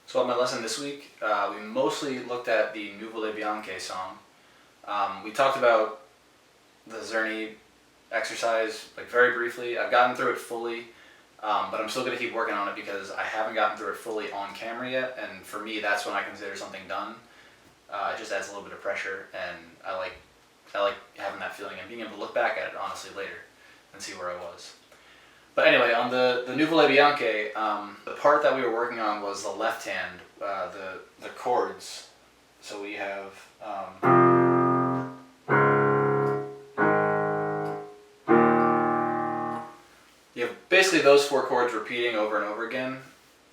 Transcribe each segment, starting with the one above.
So on my lesson this week, we mostly looked at the Nuvole Bianche song. We talked about the Czerny exercise like very briefly. I've gotten through it fully, but I'm still going to keep working on it because I haven't gotten through it fully on camera yet, and for me that's when I consider something done. It just adds a little bit of pressure, and I like having that feeling and being able to look back at it honestly later and see where I was. But anyway, on the Nuvole Bianche, the part that we were working on was the left hand, the chords. So we have you have basically those four chords repeating over and over again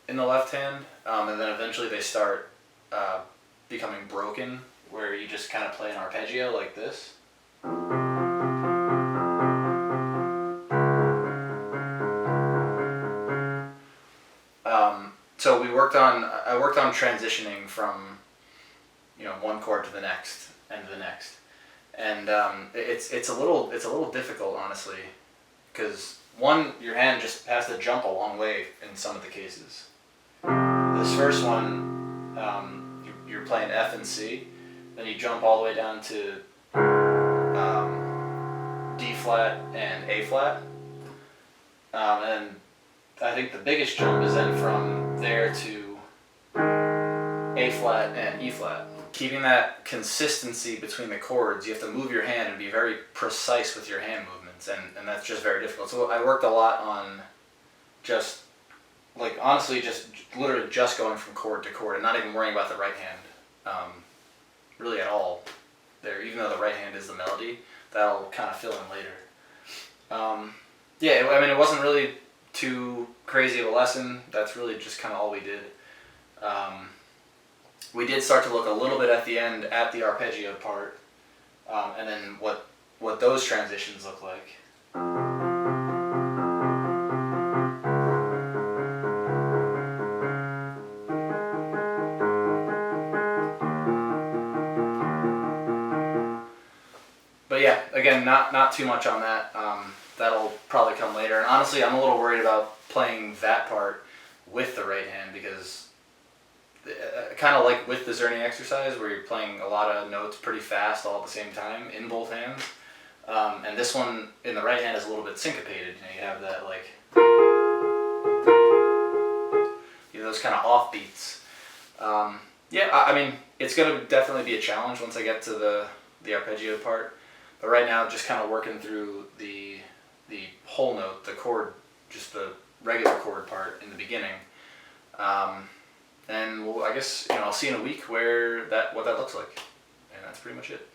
in the left hand, and then eventually they start becoming broken, where you just kind of play an arpeggio like this. So I worked on transitioning from, one chord to the next and to the next, and it's a little difficult honestly, because one, your hand just has to jump a long way in some of the cases. This first one, you're playing F and C, then you jump all the way down to D flat and A flat, and I think the biggest jump is then from there to A flat and E flat. Keeping that consistency between the chords, you have to move your hand and be very precise with your hand movements, and that's just very difficult. So I worked a lot on just, honestly, literally just going from chord to chord and not even worrying about the right hand, really at all there, even though the right hand is the melody. That'll kind of fill in later. It wasn't really too crazy of a lesson. That's really just kind of all we did. We did start to look a little bit at the end at the arpeggio part, and then what those transitions look like. But yeah, again, not too much on that. That'll probably come later. And honestly, I'm a little worried about playing that part with the right hand, because kind of like with the Czerny exercise where you're playing a lot of notes pretty fast all at the same time in both hands. And this one in the right hand is a little bit syncopated. You have that those kind of off beats. It's going to definitely be a challenge once I get to the arpeggio part. But right now, just kind of working through the whole note, the chord, just the regular chord part in the beginning. And I guess I'll see in a week what that looks like. And that's pretty much it.